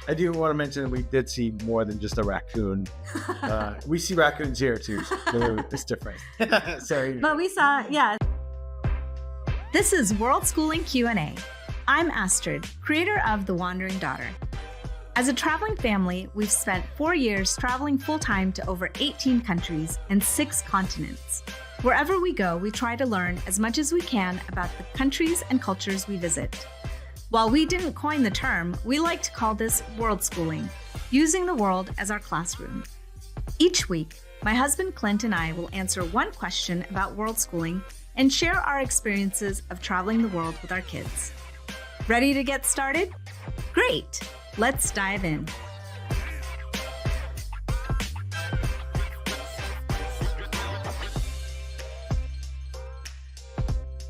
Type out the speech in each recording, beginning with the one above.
I do want to mention that we did see more than just a raccoon. We see raccoons here too. So it's different. Sorry. But we saw, yeah. This is Worldschooling Q&A. I'm Astrid, creator of The Wandering Daughter. As a traveling family, we've spent 4 years traveling full-time to over 18 countries and 6 continents. Wherever we go, we try to learn as much as we can about the countries and cultures we visit. While we didn't coin the term, we like to call this world schooling, using the world as our classroom. Each week, my husband Clint and I will answer one question about world schooling and share our experiences of traveling the world with our kids. Ready to get started? Great! Let's dive in.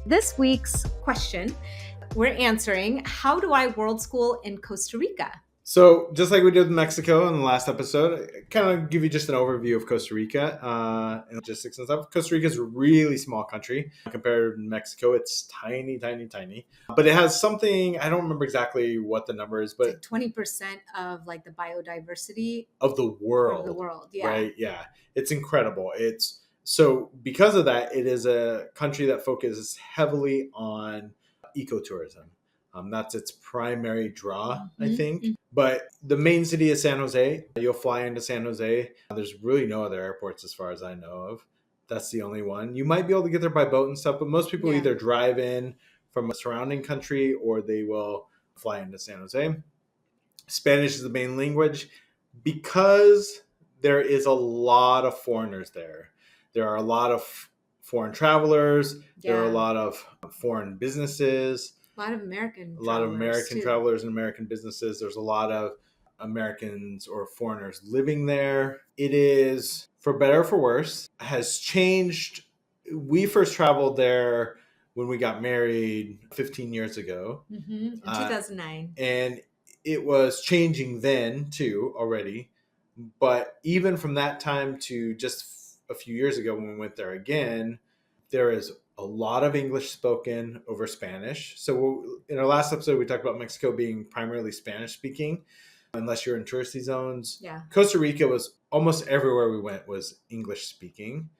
This week's question, we're answering, how do I world school in Costa Rica? So just like we did with Mexico in the last episode, kind of give you just an overview of Costa Rica and logistics and stuff. Costa Rica is a really small country compared to Mexico. It's tiny, tiny, tiny. But it has something, I don't remember exactly what the number is, but it's like 20% of like the biodiversity of the world. Of the world, yeah. Right? Yeah. It's incredible. So because of that, it is a country that focuses heavily on ecotourism. That's its primary draw, I think. Mm-hmm. But the main city is San Jose. You'll fly into San Jose. There's really no other airports as far as I know of. That's the only one. You might be able to get there by boat and stuff, but most people either drive in from a surrounding country or they will fly into San Jose. Spanish is the main language because there is a lot of foreigners there. There are a lot of foreign travelers. Yeah. There are a lot of foreign businesses. A lot of American travelers and American businesses. There's a lot of Americans or foreigners living there. It is, for better or for worse, has changed. We first traveled there when we got married 15 years ago. Mm-hmm. In 2009. And it was changing then too already. But even from that time to just a few years ago when we went there again, there is a lot of English spoken over Spanish. So in our last episode, we talked about Mexico being primarily Spanish speaking, unless you're in touristy zones. Yeah. Costa Rica was almost everywhere we went was English speaking.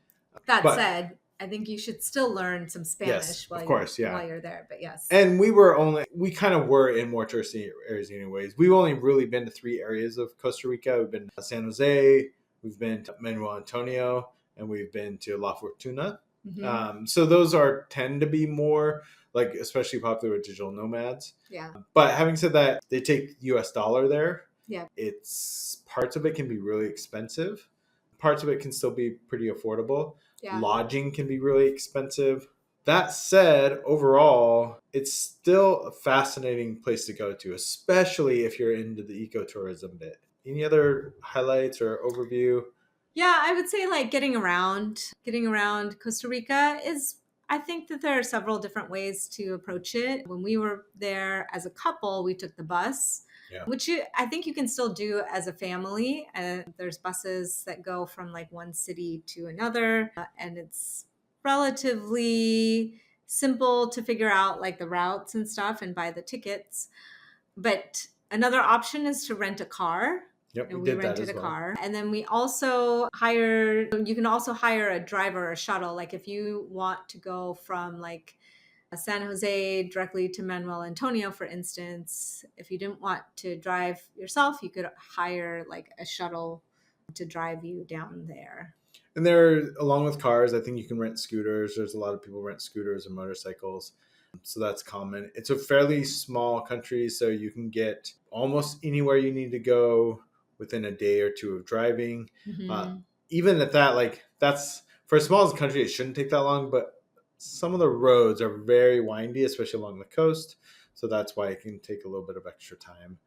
That said, I think you should still learn some Spanish while you're there. But yes. And we kind of were in more touristy areas anyways. We've only really been to 3 areas of Costa Rica. We've been to San Jose, we've been to Manuel Antonio, and we've been to La Fortuna. Mm-hmm. So those tend to be more like especially popular with digital nomads. Yeah. But having said that, they take US dollar there. Yeah. It's parts of it can be really expensive. Parts of it can still be pretty affordable. Yeah. Lodging can be really expensive. That said, overall, it's still a fascinating place to go to, especially if you're into the ecotourism bit. Any other highlights or overview? Yeah, I would say like getting around Costa Rica I think that there are several different ways to approach it. When we were there as a couple, we took the bus, which I think you can still do as a family. There's buses that go from like one city to another, and it's relatively simple to figure out like the routes and stuff and buy the tickets. But another option is to rent a car. Yep, and we rented a car. And then we also you can also hire a driver or a shuttle. Like if you want to go from like San Jose directly to Manuel Antonio, for instance, if you didn't want to drive yourself, you could hire like a shuttle to drive you down there. And there, along with cars, I think you can rent scooters. There's a lot of people rent scooters and motorcycles. So that's common. It's a fairly small country, so you can get almost anywhere you need to go within a day or two of driving. Mm-hmm. Even at that, like that's for as small as a country, it shouldn't take that long, but some of the roads are very windy, especially along the coast. So that's why it can take a little bit of extra time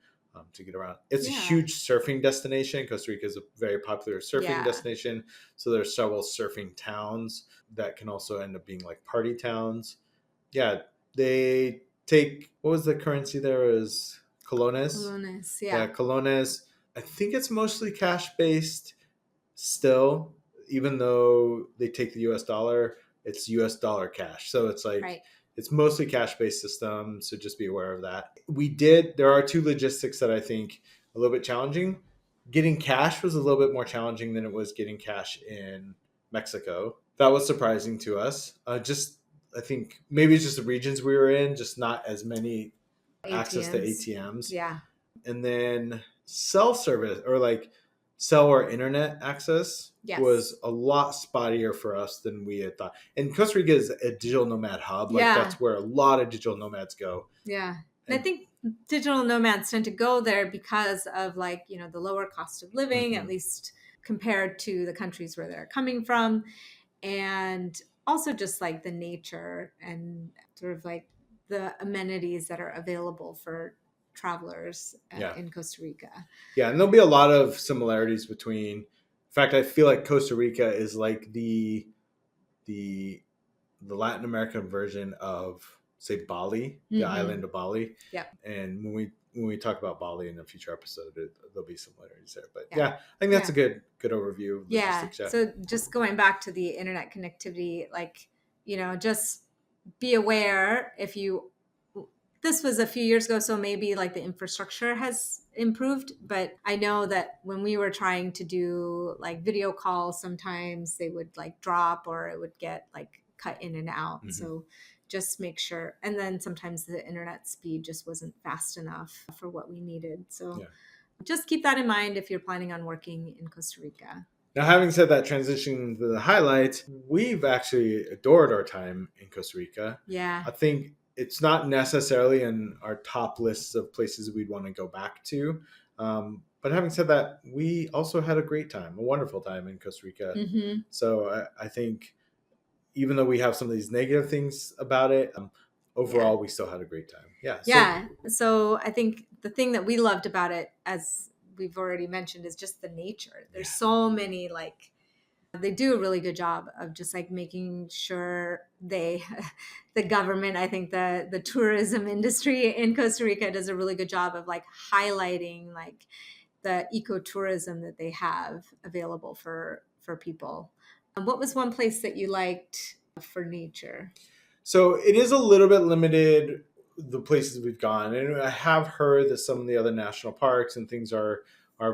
to get around. It's a huge surfing destination. Costa Rica is a very popular surfing destination. So there's several surfing towns that can also end up being like party towns. Yeah, they take, what was the currency there? Is colones? Colones, yeah. Colones. I think it's mostly cash-based still, even though they take the US dollar, it's US dollar cash. So it's like, It's mostly cash-based system, so just be aware of that. There are 2 logistics that I think a little bit challenging. Getting cash was a little bit more challenging than it was getting cash in Mexico. That was surprising to us. I think maybe it's just the regions we were in, just not as many access to ATMs. Yeah. And then self-service or like cell or internet access was a lot spottier for us than we had thought. And Costa Rica is a digital nomad hub. Like that's where a lot of digital nomads go. Yeah. And I think digital nomads tend to go there because of like, you know, the lower cost of living, at least compared to the countries where they're coming from. And also just like the nature and sort of like the amenities that are available for travelers in Costa Rica. Yeah, and there'll be a lot of similarities between. In fact, I feel like Costa Rica is like the Latin American version of, say, Bali, the island of Bali. Yeah. And when we talk about Bali in a future episode, there'll be similarities there. But I think that's a good overview of logistics. Yeah. So just going back to the internet connectivity, like, you know, just be aware this was a few years ago, so maybe like the infrastructure has improved. But I know that when we were trying to do like video calls, sometimes they would like drop or it would get like cut in and out. So just make sure. And then sometimes the internet speed just wasn't fast enough for what we needed. So just keep that in mind if you're planning on working in Costa Rica. Now, having said that, transitioning to the highlights, we've actually adored our time in Costa Rica. Yeah. I think it's not necessarily in our top lists of places we'd want to go back to. But having said that, we also had a great time, a wonderful time in Costa Rica. So I think even though we have some of these negative things about it, overall, we still had a great time. Yeah. So I think the thing that we loved about it, as we've already mentioned, is just the nature. There's so many, like, they do a really good job of just like making sure the government, I think the tourism industry in Costa Rica does a really good job of like highlighting like the ecotourism that they have available for people. What was one place that you liked for nature? So it is a little bit limited, the places we've gone. And I have heard that some of the other national parks and things are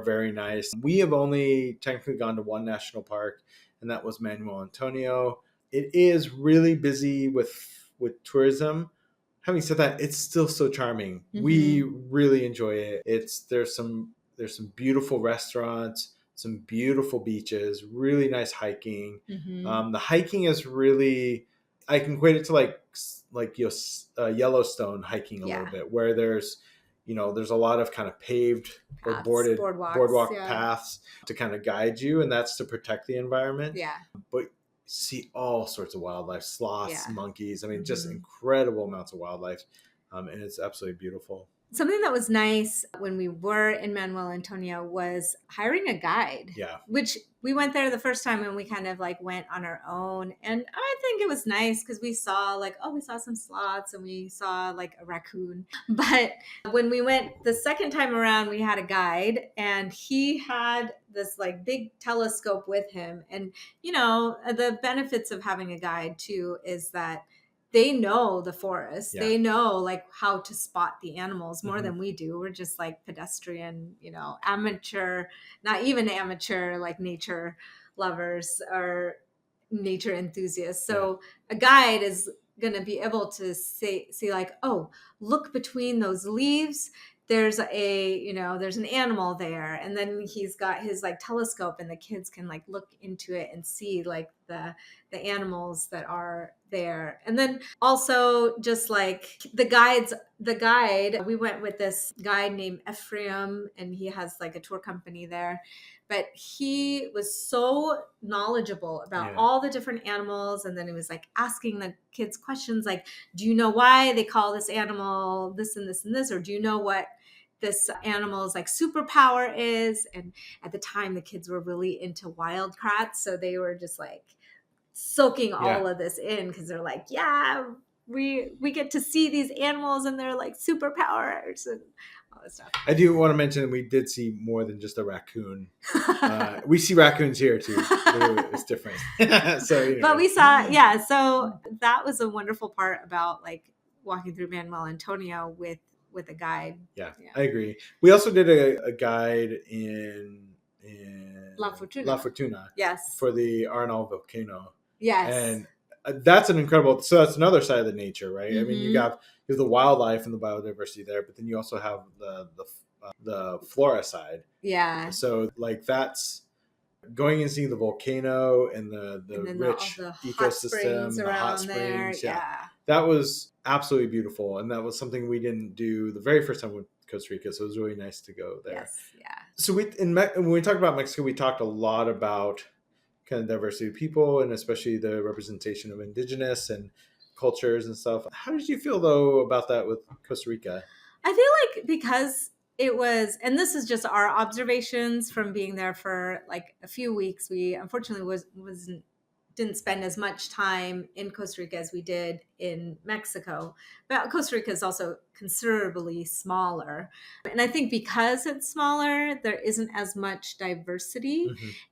very nice. We have only technically gone to one national park, and that was Manuel Antonio. It is really busy with tourism. Having said that, it's still so charming. We really enjoy it. There's some beautiful restaurants, some beautiful beaches, really nice hiking. The hiking is really, I can equate it to like Yellowstone hiking a little bit, where there's a lot of kind of paved or boardwalk paths to kind of guide you, and that's to protect the environment. Yeah. But see all sorts of wildlife, sloths, monkeys. I mean, just incredible amounts of wildlife, and it's absolutely beautiful. Something that was nice when we were in Manuel Antonio was hiring a guide. Yeah. Which we went there the first time and we kind of like went on our own. And I think it was nice because we saw some sloths and we saw like a raccoon. But when we went the second time around, we had a guide and he had this like big telescope with him. And, you know, the benefits of having a guide too is that they know the forest. Yeah. They know like how to spot the animals more than we do. We're just like pedestrian, you know, amateur, not even amateur, like nature lovers or nature enthusiasts. So a guide is going to be able to say like, oh, look between those leaves. There's an animal there. And then he's got his like telescope and the kids can like look into it and see like the animals that are there. And then also just like the guide, we went with this guide named Ephraim and he has like a tour company there, but he was so knowledgeable about all the different animals. And then he was like asking the kids questions like, do you know why they call this animal this and this and this? Or do you know what this animal's like superpower is? And at the time the kids were really into wildcats. So they were just like soaking all of this in because they're like, we get to see these animals and they're like superpowers and all this stuff. I do want to mention we did see more than just a raccoon. We see raccoons here too. It's different. But we saw, so that was a wonderful part about like walking through Manuel Antonio with with a guide. Yeah, I agree. We also did a guide in La Fortuna. La Fortuna. Yes. For the Arenal volcano. Yes. And that's an incredible, so that's another side of the nature, right? I mean, you have the wildlife and the biodiversity there, but then you also have the flora side. Yeah. So like that's going and seeing the volcano and the rich ecosystem, the hot springs. Yeah. That was absolutely beautiful. And that was something we didn't do the very first time with Costa Rica. So it was really nice to go there. Yes. Yeah. So when we talked about Mexico, we talked a lot about kind of diversity of people and especially the representation of Indigenous and cultures and stuff. How did you feel though about that with Costa Rica? I feel like because it was, and this is just our observations from being there for like a few weeks. We unfortunately didn't spend as much time in Costa Rica as we did in Mexico. But Costa Rica is also considerably smaller. And I think because it's smaller, there isn't as much diversity.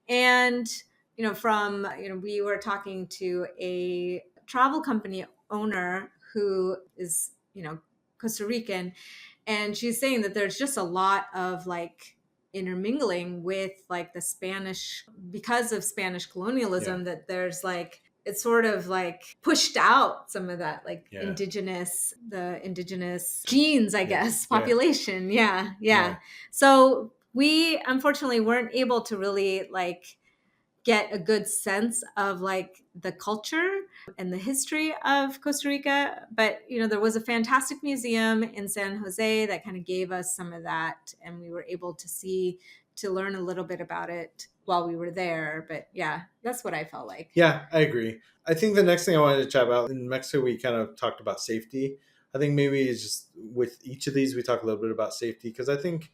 And, we were talking to a travel company owner who is, Costa Rican. And she's saying that there's just a lot of like intermingling with like the Spanish, because of Spanish colonialism, that there's like, it's sort of like pushed out some of that like indigenous genes, I guess, population. Yeah. So we unfortunately weren't able to really like get a good sense of like the culture and the history of Costa Rica. But, there was a fantastic museum in San Jose that kind of gave us some of that. And we were able to learn a little bit about it while we were there. But yeah, that's what I felt like. Yeah, I agree. I think the next thing I wanted to chat about in Mexico, we kind of talked about safety. I think maybe it's just with each of these, we talk a little bit about safety because I think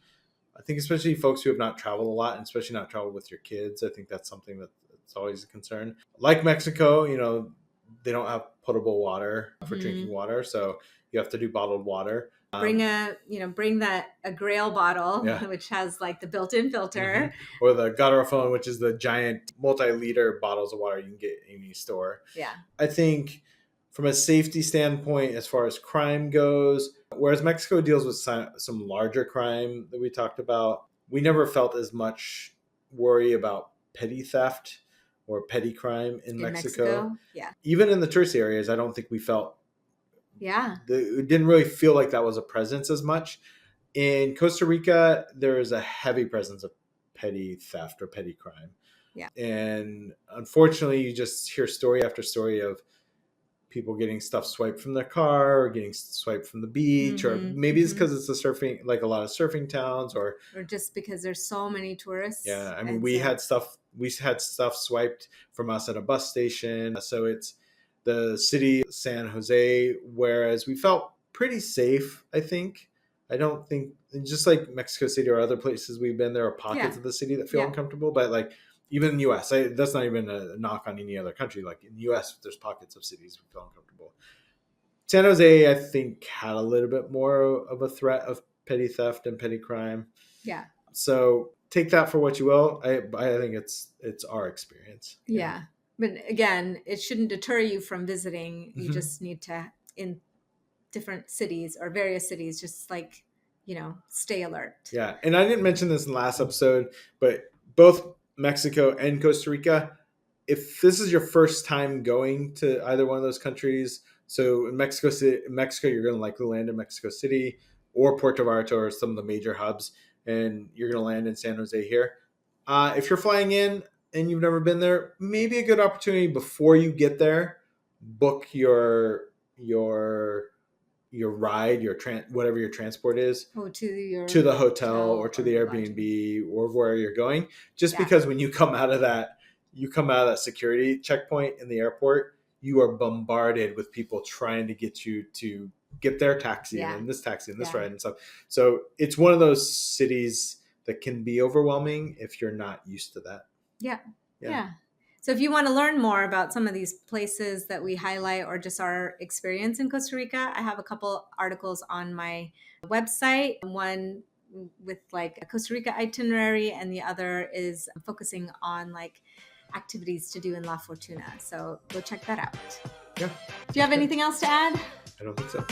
especially folks who have not traveled a lot and especially not traveled with your kids, I think that's something that's always a concern. Like Mexico, they don't have potable water for drinking water. So you have to do bottled water. Bring that a Grail bottle, which has like the built-in filter. Or the garrafon, which is the giant multi-liter bottles of water you can get in any store. Yeah. I think from a safety standpoint, as far as crime goes, whereas Mexico deals with some larger crime that we talked about, we never felt as much worry about petty theft or petty crime in Mexico. Yeah. Even in the tourist areas, I don't think we felt. Yeah. It didn't really feel like that was a presence as much. In Costa Rica, there is a heavy presence of petty theft or petty crime. Yeah. And unfortunately, you just hear story after story of people getting stuff swiped from their car or getting swiped from the beach, or maybe it's because it's a lot of surfing towns, or just because there's so many tourists. Yeah. I mean, we had stuff swiped from us at a bus station. So it's the city, San Jose, whereas we felt pretty safe, I think. I don't think, just like Mexico City or other places we've been, there are pockets of the city that feel uncomfortable, but like even in the U.S., that's not even a knock on any other country. Like in the U.S., there's pockets of cities we feel uncomfortable. San Jose, I think, had a little bit more of a threat of petty theft and petty crime. Yeah. So take that for what you will. I think it's our experience. Yeah. But again, it shouldn't deter you from visiting. You just need to, in different cities or various cities, just like, stay alert. Yeah. And I didn't mention this in the last episode, but both Mexico and Costa Rica, if this is your first time going to either one of those countries, so in Mexico, you're going to likely land in Mexico City or Puerto Vallarta or some of the major hubs, and you're going to land in San Jose here. If you're flying in and you've never been there, maybe a good opportunity before you get there, book your ride, whatever your transport is, to the hotel or to the Airbnb or where you're going. Just because when you come out of that security checkpoint in the airport, you are bombarded with people trying to get you to get their taxi and this taxi and this ride and stuff. So it's one of those cities that can be overwhelming if you're not used to that. Yeah. So if you want to learn more about some of these places that we highlight or just our experience in Costa Rica, I have a couple articles on my website. One with like a Costa Rica itinerary, and the other is focusing on like activities to do in La Fortuna. So go check that out. Yeah. Do you have anything else to add? I don't think so.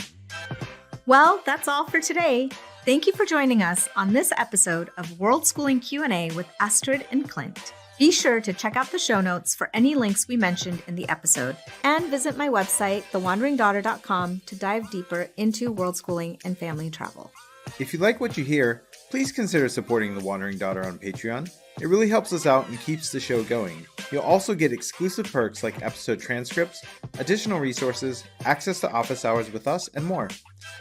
Well, that's all for today. Thank you for joining us on this episode of Worldschooling Q&A with Astrid and Clint. Be sure to check out the show notes for any links we mentioned in the episode, and visit my website, thewanderingdaughter.com, to dive deeper into worldschooling and family travel. If you like what you hear, please consider supporting The Wandering Daughter on Patreon. It really helps us out and keeps the show going. You'll also get exclusive perks like episode transcripts, additional resources, access to office hours with us, and more.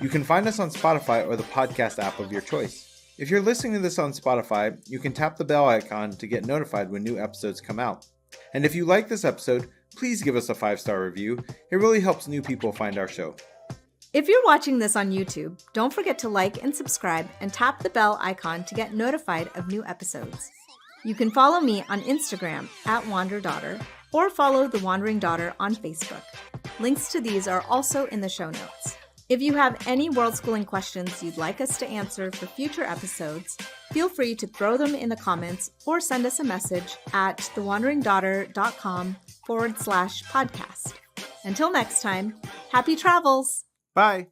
You can find us on Spotify or the podcast app of your choice. If you're listening to this on Spotify, you can tap the bell icon to get notified when new episodes come out. And if you like this episode, please give us a 5-star review. It really helps new people find our show. If you're watching this on YouTube, don't forget to like and subscribe and tap the bell icon to get notified of new episodes. You can follow me on Instagram @WanderDaughter or follow The Wandering Daughter on Facebook. Links to these are also in the show notes. If you have any worldschooling questions you'd like us to answer for future episodes, feel free to throw them in the comments or send us a message at thewanderingdaughter.com/podcast. Until next time, happy travels! Bye!